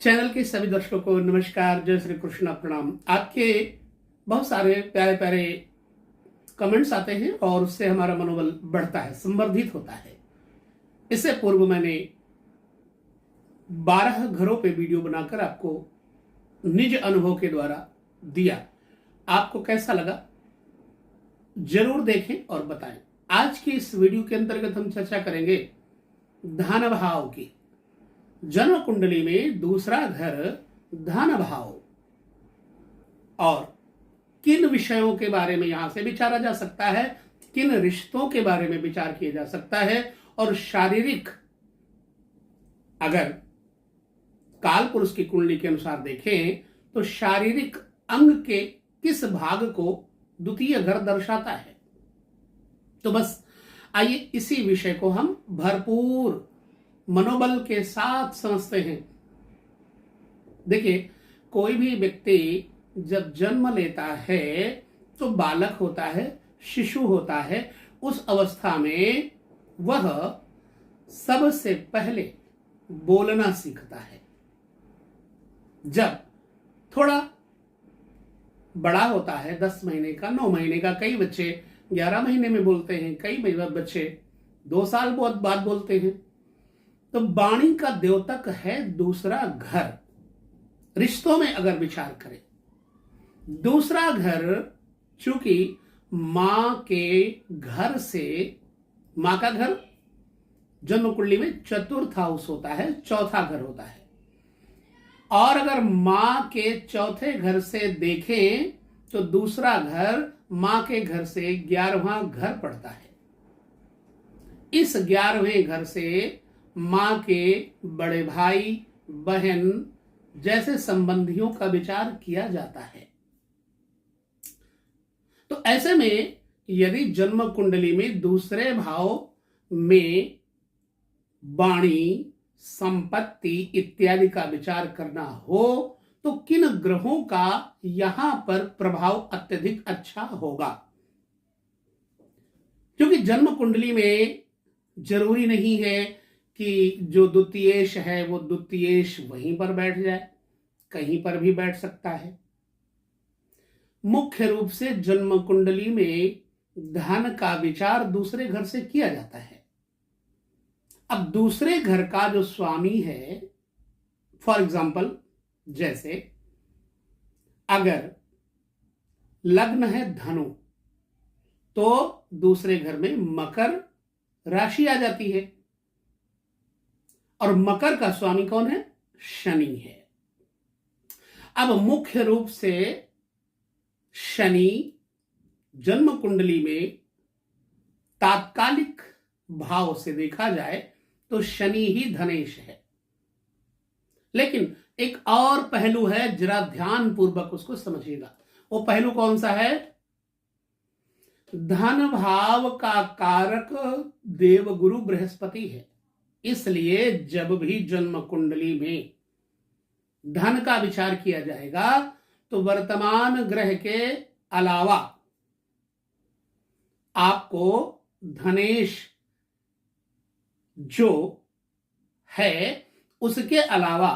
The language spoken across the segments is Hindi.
चैनल के सभी दर्शकों को नमस्कार, जय श्री कृष्ण, प्रणाम। आपके बहुत सारे प्यारे प्यारे कमेंट्स आते हैं और उससे हमारा मनोबल बढ़ता है, संवर्धित होता है। इससे पूर्व मैंने 12 घरों पे वीडियो बनाकर आपको निज अनुभव के द्वारा दिया। आपको कैसा लगा जरूर देखें और बताएं। आज की इस वीडियो के अंतर्गत हम चर्चा करेंगे धन भाव की। जन्म कुंडली में दूसरा घर धन भाव और किन विषयों के बारे में यहां से विचारा जा सकता है, किन रिश्तों के बारे में विचार किया जा सकता है, और शारीरिक अगर काल पुरुष की कुंडली के अनुसार देखें तो शारीरिक अंग के किस भाग को द्वितीय घर दर्शाता है। तो बस आइए इसी विषय को हम भरपूर मनोबल के साथ समझते हैं। देखिए, कोई भी व्यक्ति जब जन्म लेता है तो बालक होता है, शिशु होता है। उस अवस्था में वह सबसे पहले बोलना सीखता है। जब थोड़ा बड़ा होता है, 10 महीने का, 9 महीने का, कई बच्चे 11 महीने में बोलते हैं, कई बच्चे 2 साल बाद बोलते हैं। तो वाणी का द्योतक है दूसरा घर। रिश्तों में अगर विचार करें, दूसरा घर चूंकि मां के घर से, मां का घर जन्म कुंडली में चतुर्थ हाउस होता है, चौथा घर होता है। और अगर मां के चौथे घर से देखें तो दूसरा घर मां के घर से 11वां घर पड़ता है। इस 11वें घर से मां के बड़े भाई बहन जैसे संबंधियों का विचार किया जाता है। तो ऐसे में यदि जन्म कुंडली में दूसरे भाव में वाणी, संपत्ति इत्यादि का विचार करना हो तो किन ग्रहों का यहां पर प्रभाव अत्यधिक अच्छा होगा। क्योंकि जन्म कुंडली में जरूरी नहीं है कि जो द्वितीयेश है वो द्वितीयेश वहीं पर बैठ जाए, कहीं पर भी बैठ सकता है। मुख्य रूप से जन्म कुंडली में धन का विचार दूसरे घर से किया जाता है। अब दूसरे घर का जो स्वामी है, फॉर एग्जाम्पल जैसे अगर लग्न है धनु तो दूसरे घर में मकर राशि आ जाती है, और मकर का स्वामी कौन है? शनि है। अब मुख्य रूप से शनि जन्म कुंडली में तात्कालिक भाव से देखा जाए तो शनि ही धनेश है। लेकिन एक और पहलू है, जरा ध्यान पूर्वक उसको समझिएगा। वो पहलू कौन सा है? धन भाव का कारक देवगुरु बृहस्पति है। इसलिए जब भी जन्म कुंडली में धन का विचार किया जाएगा तो वर्तमान ग्रह के अलावा आपको धनेश जो है उसके अलावा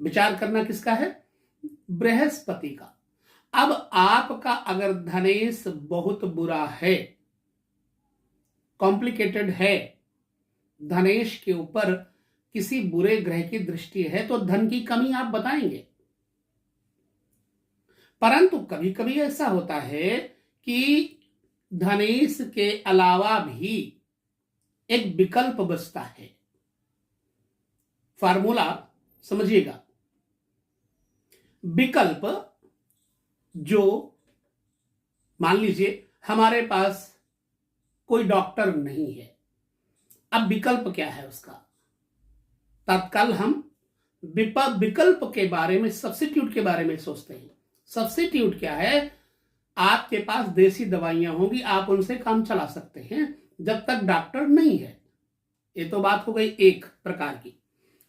विचार करना किसका है? बृहस्पति का। अब आपका अगर धनेश बहुत बुरा है, कॉम्प्लिकेटेड है, धनेश के ऊपर किसी बुरे ग्रह की दृष्टि है तो धन की कमी आप बताएंगे। परंतु कभी कभी ऐसा होता है कि धनेश के अलावा भी एक विकल्प बचता है। फार्मूला समझिएगा। विकल्प जो, मान लीजिए हमारे पास कोई डॉक्टर नहीं है, अब विकल्प क्या है उसका? तत्काल हम विकल्प के बारे में, सब्स्टिट्यूट के बारे में सोचते हैं। सब्स्टिट्यूट क्या है? आपके पास देसी दवाइयां होंगी, आप उनसे काम चला सकते हैं जब तक डॉक्टर नहीं है। ये तो बात हो गई एक प्रकार की।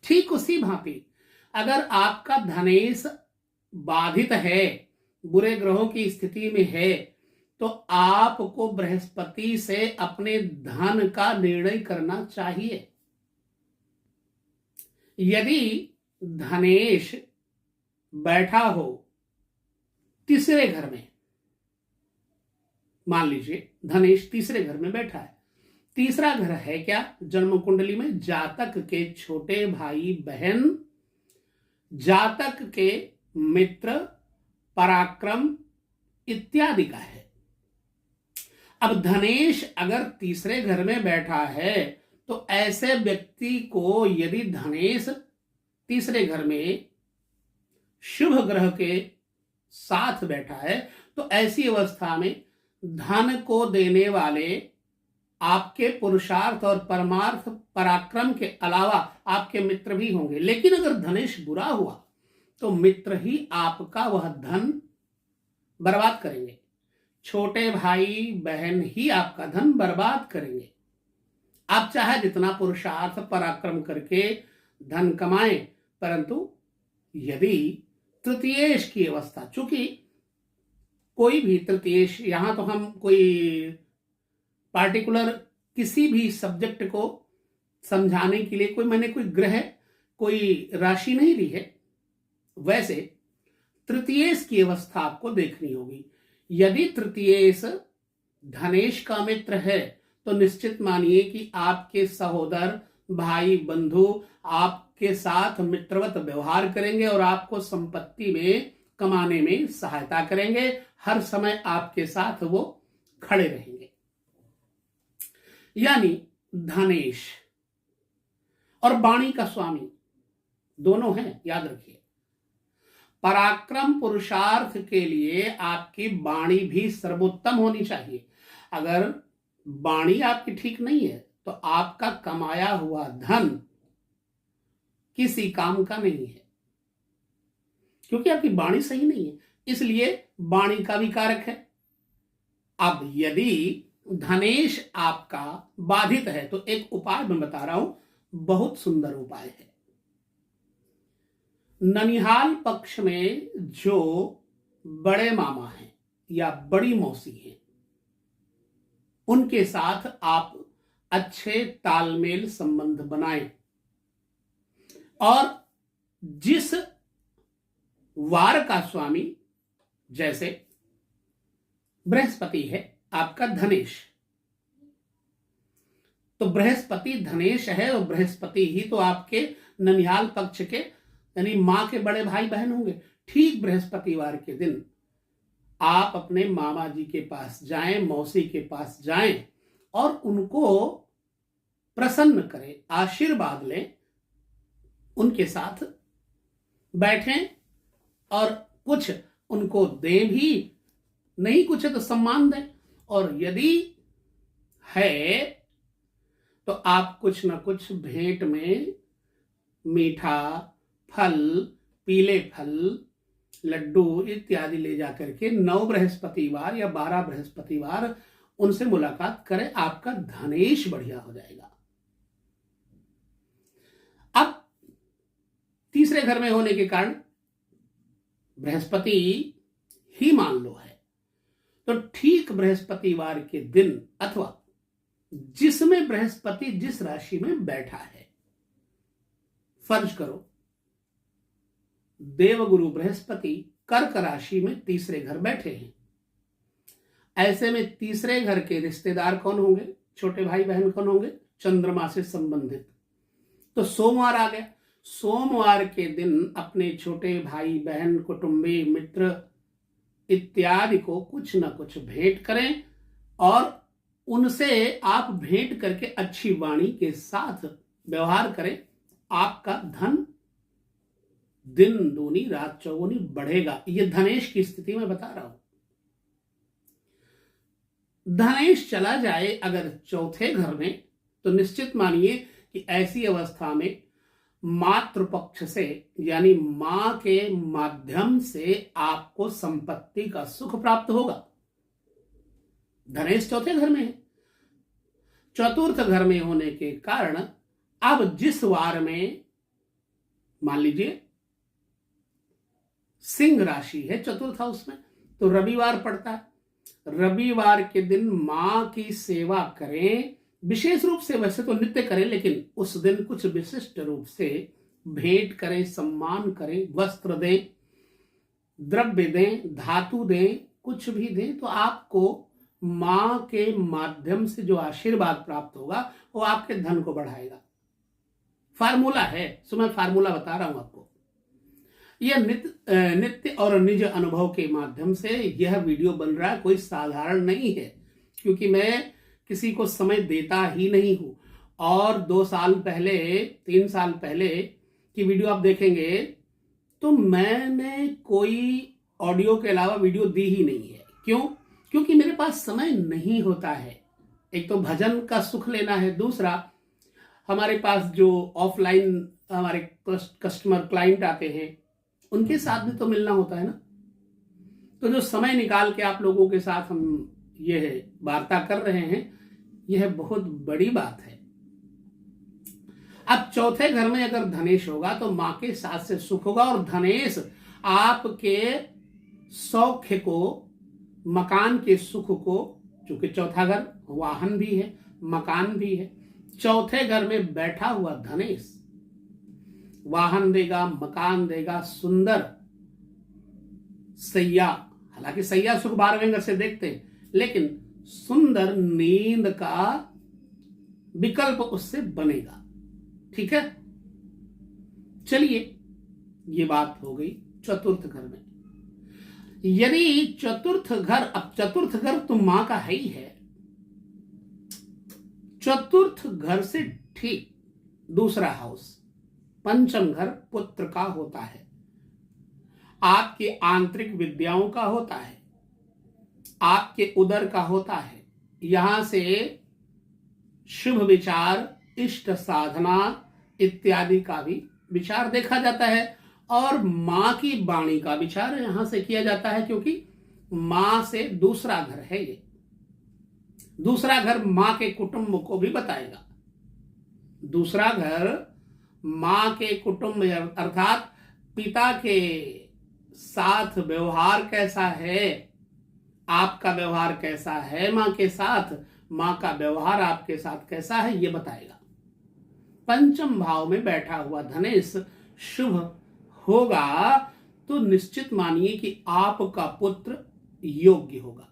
ठीक उसी भांति अगर आपका धनेश बाधित है, बुरे ग्रहों की स्थिति में है, तो आपको बृहस्पति से अपने धन का निर्णय करना चाहिए। यदि धनेश बैठा हो तीसरे घर में, मान लीजिए धनेश तीसरे घर में बैठा है। तीसरा घर है क्या जन्म कुंडली में? जातक के छोटे भाई बहन, जातक के मित्र, पराक्रम इत्यादि का है। अब धनेश अगर तीसरे घर में बैठा है तो ऐसे व्यक्ति को यदि धनेश तीसरे घर में शुभ ग्रह के साथ बैठा है तो ऐसी अवस्था में धन को देने वाले आपके पुरुषार्थ और परमार्थ पराक्रम के अलावा आपके मित्र भी होंगे। लेकिन अगर धनेश बुरा हुआ तो मित्र ही आपका वह धन बर्बाद करेंगे, छोटे भाई बहन ही आपका धन बर्बाद करेंगे। आप चाहे जितना पुरुषार्थ पराक्रम करके धन कमाएं, परंतु यदि तृतीयेश की अवस्था, चूंकि कोई भी तृतीयेश, यहां तो हम कोई पार्टिकुलर किसी भी सब्जेक्ट को समझाने के लिए कोई ग्रह, कोई राशि नहीं ली है, वैसे तृतीयेश की अवस्था आपको देखनी होगी। यदि तृतीयेश धनेश का मित्र है तो निश्चित मानिए कि आपके सहोदर, भाई, बंधु आपके साथ मित्रवत व्यवहार करेंगे और आपको संपत्ति में कमाने में सहायता करेंगे। हर समय आपके साथ वो खड़े रहेंगे। यानी धनेश और वाणी का स्वामी दोनों हैं, याद रखिए। पराक्रम पुरुषार्थ के लिए आपकी वाणी भी सर्वोत्तम होनी चाहिए। अगर वाणी आपकी ठीक नहीं है तो आपका कमाया हुआ धन किसी काम का नहीं है, क्योंकि आपकी वाणी सही नहीं है। इसलिए वाणी का भी कारक है। अब यदि धनेश आपका बाधित है तो एक उपाय मैं बता रहा हूं, बहुत सुंदर उपाय है। ननिहाल पक्ष में जो बड़े मामा हैं या बड़ी मौसी हैं, उनके साथ आप अच्छे तालमेल संबंध बनाएं और जिस वार का स्वामी, जैसे बृहस्पति है आपका धनेश, तो बृहस्पति धनेश है और बृहस्पति ही तो आपके ननिहाल पक्ष के यानी मां के बड़े भाई बहन होंगे। ठीक बृहस्पतिवार के दिन आप अपने मामा जी के पास जाएं, मौसी के पास जाएं और उनको प्रसन्न करें, आशीर्वाद लें, उनके साथ बैठें और कुछ उनको दें भी, नहीं कुछ है तो सम्मान दें, और यदि है तो आप कुछ ना कुछ भेंट में मीठा, फल, पीले फल, लड्डू इत्यादि ले जाकर के 9 बृहस्पतिवार या 12 बृहस्पतिवार उनसे मुलाकात करें। आपका धनेश बढ़िया हो जाएगा। अब तीसरे घर में होने के कारण बृहस्पति ही मान लो है, तो ठीक बृहस्पतिवार के दिन अथवा जिसमें बृहस्पति जिस राशि में बैठा है, फर्ज करो देवगुरु बृहस्पति कर्क राशि में तीसरे घर बैठे हैं, ऐसे में तीसरे घर के रिश्तेदार कौन होंगे? छोटे भाई बहन कौन होंगे? चंद्रमा से संबंधित। तो सोमवार आ गया। सोमवार के दिन अपने छोटे भाई बहन, कुटुंबी, मित्र इत्यादि को कुछ न कुछ भेंट करें और उनसे आप भेंट करके अच्छी वाणी के साथ व्यवहार करें। आपका धन दिन दूनी रात चौगुनी बढ़ेगा। ये धनेश की स्थिति में बता रहा हूं। धनेश चला जाए अगर चौथे घर में तो निश्चित मानिए कि ऐसी अवस्था में मातृपक्ष से यानी मां के माध्यम से आपको संपत्ति का सुख प्राप्त होगा। धनेश चौथे घर में है। चतुर्थ घर में होने के कारण अब जिस वार में मान लीजिए सिंह राशि है चतुर्थ हाउस में, तो रविवार पड़ता है। रविवार के दिन मां की सेवा करें, विशेष रूप से, वैसे तो नित्य करें लेकिन उस दिन कुछ विशिष्ट रूप से भेंट करें, सम्मान करें, वस्त्र दें, द्रव्य दें, धातु दें, कुछ भी दें, तो आपको मां के माध्यम से जो आशीर्वाद प्राप्त होगा वो आपके धन को बढ़ाएगा। फार्मूला है, सो मैं फार्मूला बता रहा हूं आपको। यह नित्य और निज अनुभव के माध्यम से यह वीडियो बन रहा है, कोई साधारण नहीं है, क्योंकि मैं किसी को समय देता ही नहीं हूं। और 2 साल पहले, 3 साल पहले की वीडियो आप देखेंगे तो मैंने कोई ऑडियो के अलावा वीडियो दी ही नहीं है। क्यों? क्योंकि मेरे पास समय नहीं होता है। एक तो भजन का सुख लेना है, दूसरा हमारे पास जो ऑफलाइन हमारे कस्टमर क्लाइंट आते हैं उनके साथ भी तो मिलना होता है ना। तो जो समय निकाल के आप लोगों के साथ हम यह वार्ता कर रहे हैं, यह बहुत बड़ी बात है। अब चौथे घर में अगर धनेश होगा तो मां के साथ से सुख होगा, और धनेश आपके सौख्य को, मकान के सुख को, चूंकि चौथा घर वाहन भी है, मकान भी है, चौथे घर में बैठा हुआ धनेश वाहन देगा, मकान देगा, सुंदर सैया, हालांकि सैया सुख 12वें घर से देखते हैं, लेकिन सुंदर नींद का विकल्प उससे बनेगा। ठीक है, चलिए ये बात हो गई चतुर्थ घर में। यदि चतुर्थ घर, अब चतुर्थ घर तो मां का है ही है, चतुर्थ घर से ठीक दूसरा हाउस, पंचम घर पुत्र का होता है, आपकी आंतरिक विद्याओं का होता है, आपके उदर का होता है। यहां से शुभ विचार, इष्ट साधना इत्यादि का भी विचार देखा जाता है, और मां की वाणी का विचार यहां से किया जाता है, क्योंकि मां से दूसरा घर है ये। दूसरा घर मां के कुटुंब को भी बताएगा। दूसरा घर मां के कुटुंब अर्थात पिता के साथ व्यवहार कैसा है, आपका व्यवहार कैसा है मां के साथ, मां का व्यवहार आपके साथ कैसा है, यह बताएगा। पंचम भाव में बैठा हुआ धनेश शुभ होगा तो निश्चित मानिए कि आपका पुत्र योग्य होगा।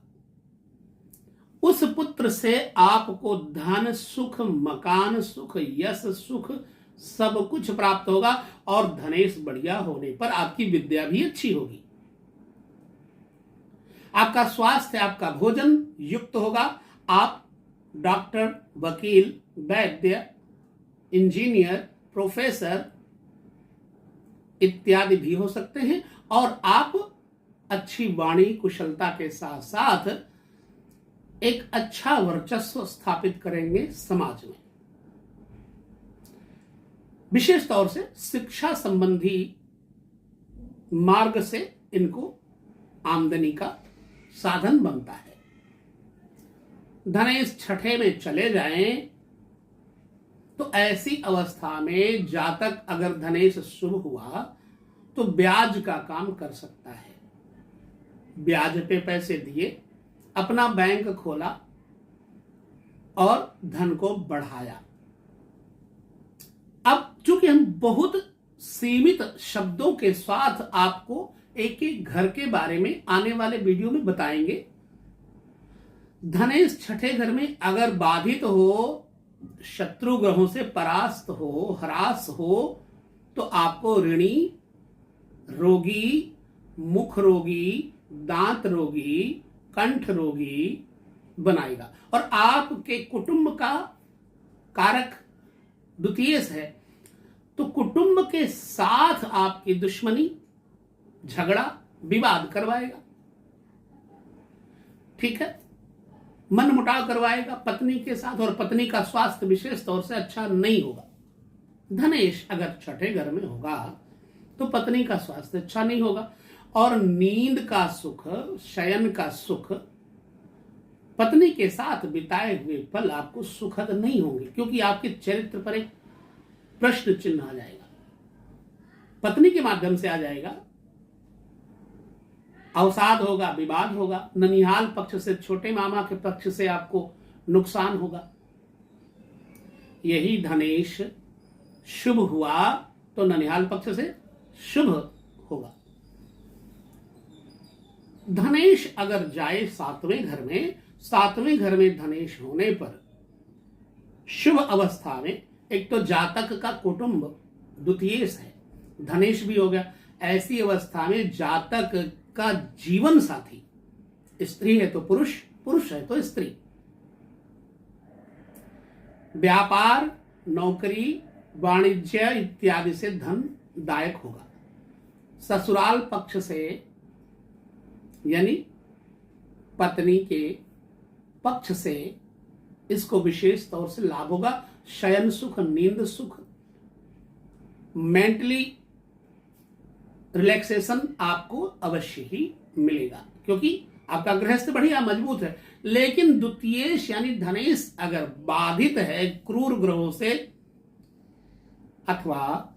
उस पुत्र से आपको धन सुख, मकान सुख, यश सुख सब कुछ प्राप्त होगा, और धनेश बढ़िया होने पर आपकी विद्या भी अच्छी होगी, आपका स्वास्थ्य, आपका भोजन युक्त होगा, आप डॉक्टर, वकील, वैद्य, इंजीनियर, प्रोफेसर इत्यादि भी हो सकते हैं, और आप अच्छी वाणी कुशलता के साथ साथ एक अच्छा वर्चस्व स्थापित करेंगे समाज में। विशेष तौर से शिक्षा संबंधी मार्ग से इनको आमदनी का साधन बनता है। धनेश छठे में चले जाएं तो ऐसी अवस्था में जातक अगर धनेश शुभ हुआ तो ब्याज का काम कर सकता है। ब्याज पे पैसे दिए, अपना बैंक खोला और धन को बढ़ाया। अब चूंकि हम बहुत सीमित शब्दों के साथ आपको एक एक घर के बारे में आने वाले वीडियो में बताएंगे। धनेश छठे घर में अगर बाधित हो, शत्रु ग्रहों से परास्त हो, हरास हो, तो आपको ऋणी, रोगी, मुख रोगी, दांत रोगी, कंठ रोगी बनाएगा। और आपके कुटुंब का कारक द्वितीय है, तो कुटुंब के साथ आपकी दुश्मनी, झगड़ा, विवाद करवाएगा। ठीक है, मन मुटाव करवाएगा पत्नी के साथ, और पत्नी का स्वास्थ्य विशेष तौर से अच्छा नहीं होगा। धनेश अगर छठे घर में होगा तो पत्नी का स्वास्थ्य अच्छा नहीं होगा, और नींद का सुख, शयन का सुख, पत्नी के साथ बिताए हुए पल आपको सुखद नहीं होंगे, क्योंकि आपके चरित्र पर एक प्रश्न चिन्ह आ जाएगा। पत्नी के माध्यम से आ जाएगा, अवसाद होगा, विवाद होगा, ननिहाल पक्ष से, छोटे मामा के पक्ष से आपको नुकसान होगा। यही धनेश शुभ हुआ तो ननिहाल पक्ष से शुभ होगा। धनेश अगर जाए सातवें घर में, सातवें घर में धनेश होने पर शुभ अवस्था में, एक तो जातक का कुटुंब द्वितीयेश है, धनेश भी हो गया, ऐसी अवस्था में जातक का जीवन साथी, स्त्री है तो पुरुष, पुरुष है तो स्त्री, व्यापार, नौकरी, वाणिज्य इत्यादि से धन दायक होगा। ससुराल पक्ष से यानी पत्नी के पक्ष से इसको विशेष तौर से लाभ होगा। शयन सुख, नींद सुख, मेंटली रिलैक्सेशन आपको अवश्य ही मिलेगा, क्योंकि आपका गृहस्थ बढ़िया मजबूत है। लेकिन द्वितीयेश यानी धनेश अगर बाधित है क्रूर ग्रहों से अथवा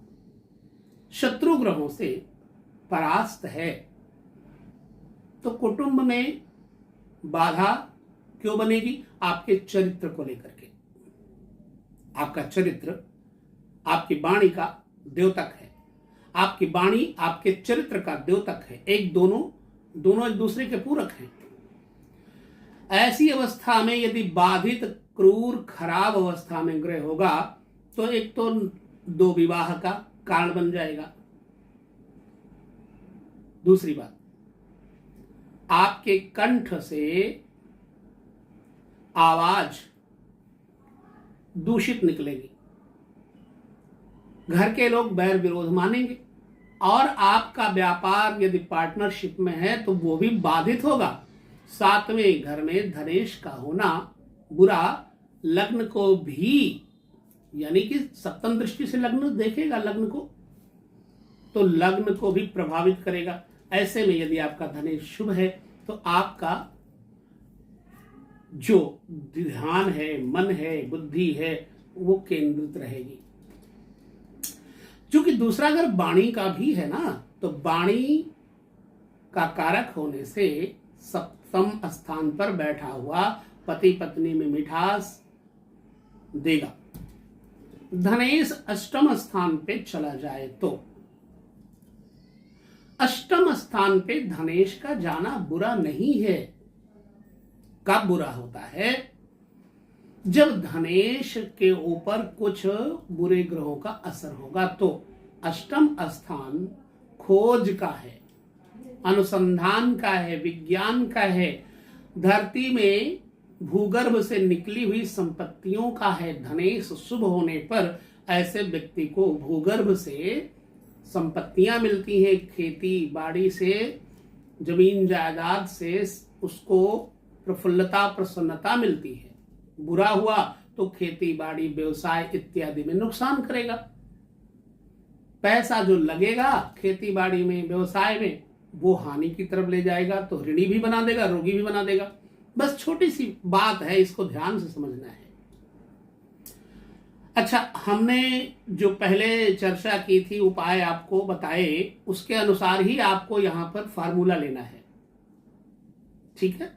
शत्रु ग्रहों से परास्त है, तो कुटुंब में बाधा क्यों बनेगी? आपके चरित्र को लेकर के। आपका चरित्र आपकी वाणी का द्योतक है, आपकी वाणी आपके चरित्र का द्योतक है। दोनों एक दूसरे के पूरक हैं। ऐसी अवस्था में यदि बाधित क्रूर खराब अवस्था में ग्रह होगा तो एक तो दो विवाह का कारण बन जाएगा। दूसरी बात, आपके कंठ से आवाज दूषित निकलेगी, घर के लोग बैर विरोध मानेंगे, और आपका व्यापार यदि पार्टनरशिप में है तो वो भी बाधित होगा। सातवें घर में धनेश का होना बुरा, लग्न को भी यानी कि सप्तम दृष्टि से लग्न देखेगा, लग्न को तो लग्न को भी प्रभावित करेगा। ऐसे में यदि आपका धनेश शुभ है तो आपका जो ध्यान है, मन है, बुद्धि है, वो केंद्रित रहेगी। क्योंकि दूसरा घर वाणी का भी है ना, तो वाणी का कारक होने से सप्तम स्थान पर बैठा हुआ पति पत्नी में मिठास देगा। धनेश अष्टम स्थान पे चला जाए तो अष्टम स्थान पे धनेश का जाना बुरा नहीं है। कब बुरा होता है? जब धनेश के ऊपर कुछ बुरे ग्रहों का असर होगा। तो अष्टम स्थान खोज का है, अनुसंधान का है, विज्ञान का है, धरती में भूगर्भ से निकली हुई संपत्तियों का है। धनेश शुभ होने पर ऐसे व्यक्ति को भूगर्भ से संपत्तियां मिलती हैं, खेती बाड़ी से, जमीन जायदाद से उसको प्रफुल्लता प्रसन्नता मिलती है। बुरा हुआ तो खेती बाड़ी व्यवसाय इत्यादि में नुकसान करेगा। पैसा जो लगेगा खेती बाड़ी में व्यवसाय में वो हानि की तरफ ले जाएगा, तो ऋणी भी बना देगा, रोगी भी बना देगा। बस छोटी सी बात है, इसको ध्यान से समझना है। अच्छा, हमने जो पहले चर्चा की थी, उपाय आपको बताए, उसके अनुसार ही आपको यहां पर फार्मूला लेना है। ठीक है,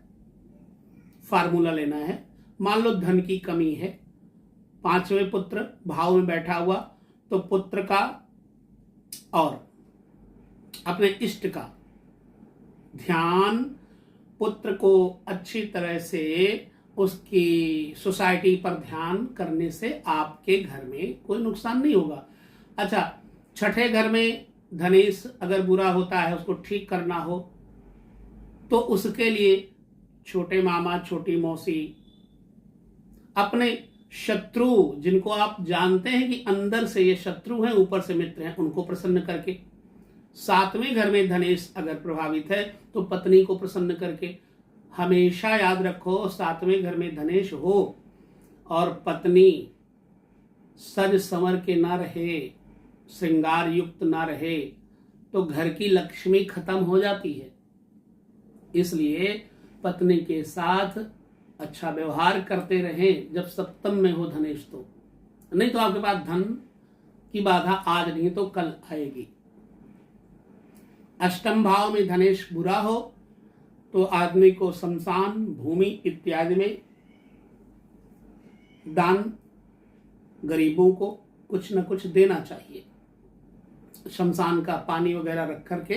फार्मूला लेना है। मान लो धन की कमी है, पांचवें पुत्र भाव में बैठा हुआ, तो पुत्र का और अपने इष्ट का ध्यान, पुत्र को अच्छी तरह से उसकी सोसाइटी पर ध्यान करने से आपके घर में कोई नुकसान नहीं होगा। अच्छा, छठे घर में धनेश अगर बुरा होता है, उसको ठीक करना हो तो उसके लिए छोटे मामा, छोटी मौसी, अपने शत्रु जिनको आप जानते हैं कि अंदर से ये शत्रु हैं, ऊपर से मित्र हैं, उनको प्रसन्न करके, सातवें घर में धनेश अगर प्रभावित है तो पत्नी को प्रसन्न करके। हमेशा याद रखो, सातवें घर में धनेश हो और पत्नी सज संवर के ना रहे, श्रृंगार युक्त ना रहे, तो घर की लक्ष्मी खत्म हो जाती है। इसलिए पत्नी के साथ अच्छा व्यवहार करते रहें जब सप्तम में हो धनेश, तो नहीं तो आपके पास धन की बाधा आज नहीं तो कल आएगी। अष्टम भाव में धनेश बुरा हो तो आदमी को शमशान, भूमि इत्यादि में दान, गरीबों को कुछ न कुछ देना चाहिए। शमशान का पानी वगैरह रख करके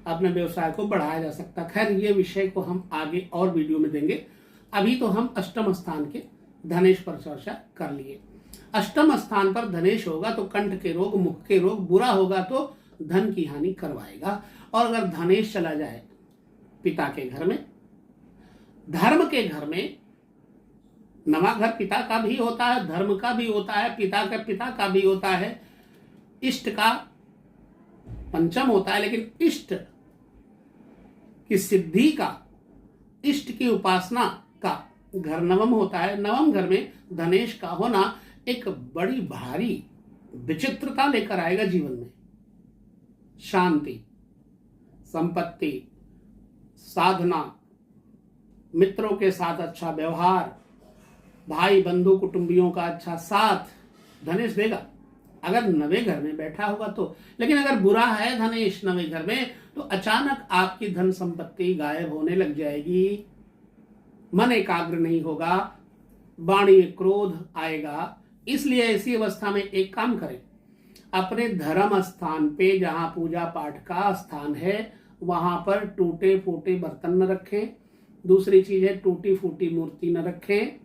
अपने व्यवसाय को बढ़ाया जा सकता है। खैर, ये विषय को हम आगे और वीडियो में देंगे। अभी तो हम अष्टम स्थान के धनेश पर चर्चा कर लिए। अष्टम स्थान पर धनेश होगा तो कंठ के रोग, मुख के रोग, बुरा होगा तो धन की हानि करवाएगा। और अगर धनेश चला जाए पिता के घर में, धर्म के घर में, नवा घर पिता का भी होता है, धर्म का भी होता है, पिता का भी होता है, इष्ट का पंचम होता है, लेकिन इष्ट की सिद्धि का, इष्ट की उपासना का घर नवम होता है। नवम घर में धनेश का होना एक बड़ी भारी विचित्रता लेकर आएगा जीवन में। शांति, संपत्ति, साधना, मित्रों के साथ अच्छा व्यवहार, भाई बंधु कुटुंबियों का अच्छा साथ धनेश देगा अगर नवे घर में बैठा होगा तो। लेकिन अगर बुरा है धनेश नवे घर में तो अचानक आपकी धन संपत्ति गायब होने लग जाएगी, मन एकाग्र नहीं होगा, वाणी में क्रोध आएगा। इसलिए ऐसी अवस्था में एक काम करें, अपने धर्म स्थान पे जहां पूजा पाठ का स्थान है वहां पर टूटे फूटे बर्तन न रखें। दूसरी चीज है, टूटी फूटी मूर्ति न रखें।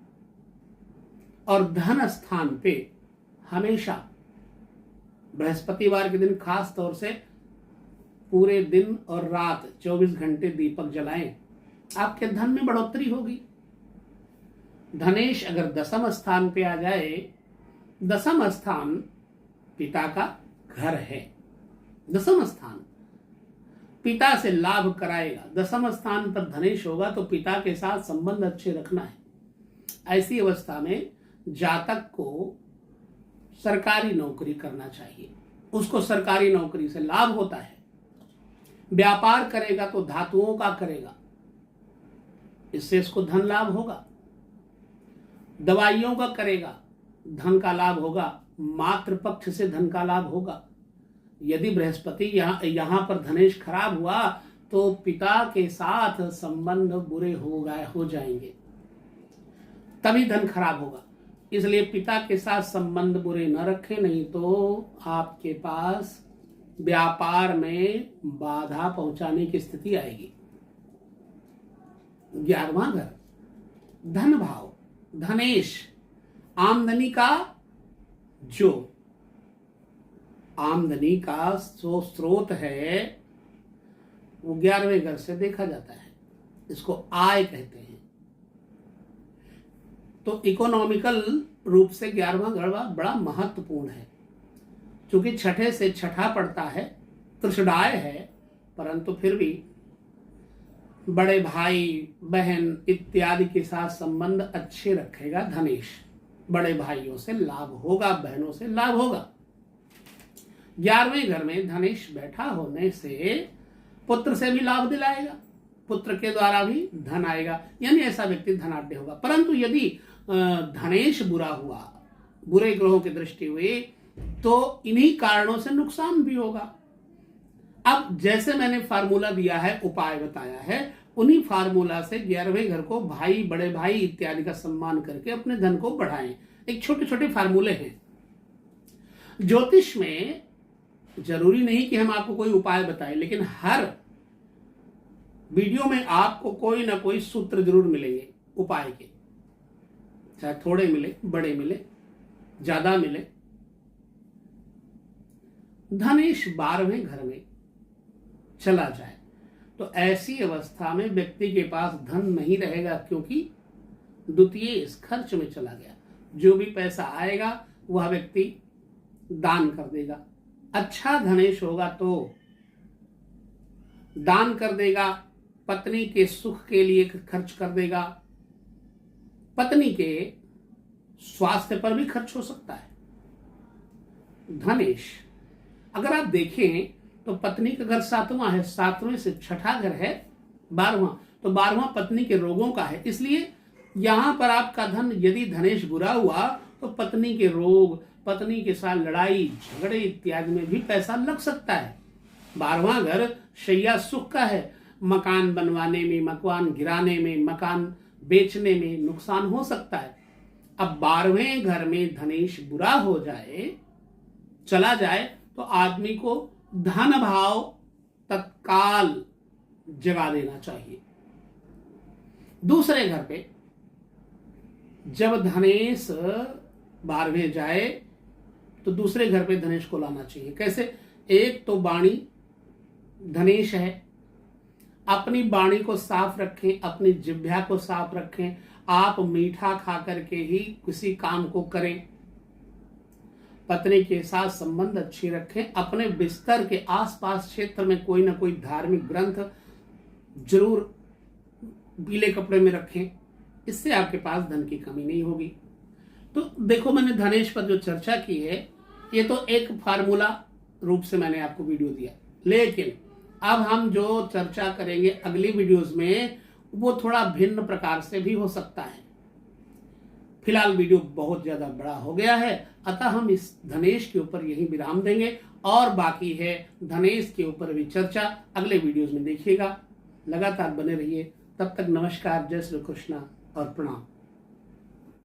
और धन स्थान पे हमेशा बृहस्पतिवार के दिन खास तौर से पूरे दिन और रात 24 घंटे दीपक जलाएं, आपके धन में बढ़ोतरी होगी। धनेश अगर दसम स्थान पे आ जाए, दसम स्थान पिता का घर है, दसम स्थान पिता से लाभ कराएगा। दसम स्थान पर धनेश होगा तो पिता के साथ संबंध अच्छे रखना है। ऐसी अवस्था में जातक को सरकारी नौकरी करना चाहिए, उसको सरकारी नौकरी से लाभ होता है। व्यापार करेगा तो धातुओं का करेगा, इससे इसको धन लाभ होगा। दवाइयों का करेगा, धन का लाभ होगा। मातृ पक्ष से धन का लाभ होगा। यदि बृहस्पति यहां पर धनेश खराब हुआ तो पिता के साथ संबंध बुरे हो जाएंगे, तभी धन खराब होगा। इसलिए पिता के साथ संबंध बुरे न रखें, नहीं तो आपके पास व्यापार में बाधा पहुंचाने की स्थिति आएगी। 11वां घर धन भाव, धनेश आमदनी का जो आमदनी का स्रोत है वो 11वें घर से देखा जाता है, इसको आय कहते हैं। तो इकोनॉमिकल रूप से 11वां घर बड़ा महत्वपूर्ण है, क्योंकि छठे से छठा पड़ता है, तृषडाय है, परंतु फिर भी बड़े भाई बहन इत्यादि के साथ संबंध अच्छे रखेगा धनेश। बड़े भाइयों से लाभ होगा, बहनों से लाभ होगा। 11वें घर में धनेश बैठा होने से पुत्र से भी लाभ दिलाएगा, पुत्र के द्वारा भी धन आएगा, यानी ऐसा व्यक्ति धनाढ्य होगा। परंतु यदि धनेश बुरा हुआ, बुरे ग्रहों की दृष्टि हुई, तो इन्हीं कारणों से नुकसान भी होगा। अब जैसे मैंने फार्मूला दिया है, उपाय बताया है, उन्हीं फार्मूला से 11वें घर को भाई, बड़े भाई इत्यादि का सम्मान करके अपने धन को बढ़ाएं। एक छोटे छोटे फार्मूले हैं। ज्योतिष में जरूरी नहीं कि हम आपको कोई उपाय बताएं, लेकिन हर वीडियो में आपको कोई ना कोई सूत्र जरूर मिलेंगे उपाय के, चाहे थोड़े मिले, बड़े मिले, ज्यादा मिले। धनेश 12वें घर में चला जाए तो ऐसी अवस्था में व्यक्ति के पास धन नहीं रहेगा, क्योंकि द्वितीय इस खर्च में चला गया। जो भी पैसा आएगा वह व्यक्ति दान कर देगा। अच्छा धनेश होगा तो दान कर देगा, पत्नी के सुख के लिए खर्च कर देगा, पत्नी के स्वास्थ्य पर भी खर्च हो सकता है। धनेश अगर आप देखें तो पत्नी का घर 7वां है, 7वें से छठा घर है 12वां, तो 12वां पत्नी के रोगों का है। इसलिए यहां पर आपका धन, यदि धनेश बुरा हुआ तो पत्नी के रोग, पत्नी के साथ लड़ाई झगड़े इत्यादि में भी पैसा लग सकता है। 12वां घर शैया सुख का है, मकान बनवाने में, मकान गिराने में, मकान बेचने में नुकसान हो सकता है। अब 12वें घर में धनेश बुरा हो जाए, चला जाए, तो आदमी को धन भाव तत्काल जगा देना चाहिए। दूसरे घर पे जब धनेश 12वें जाए तो दूसरे घर पे धनेश को लाना चाहिए। कैसे? एक तो वाणी धनेश है, अपनी वाणी को साफ रखें, अपनी जिह्वा को साफ रखें। आप मीठा खा करके ही किसी काम को करें। पत्नी के साथ संबंध अच्छे रखें। अपने बिस्तर के आसपास क्षेत्र में कोई ना कोई धार्मिक ग्रंथ जरूर पीले कपड़े में रखें। इससे आपके पास धन की कमी नहीं होगी। तो देखो, मैंने धनेश पर जो चर्चा की है, ये तो एक फार्मूला रूप से मैंने आपको वीडियो दिया, लेकिन अब हम जो चर्चा करेंगे अगली वीडियोस में वो थोड़ा भिन्न प्रकार से भी हो सकता है। फिलहाल वीडियो बहुत ज्यादा बड़ा हो गया है, अतः हम इस धनेश के ऊपर यही विराम देंगे और बाकी है धनेश के ऊपर भी चर्चा अगले वीडियोस में देखिएगा। लगातार बने रहिए। तब तक नमस्कार, जय श्री कृष्णा और प्रणाम।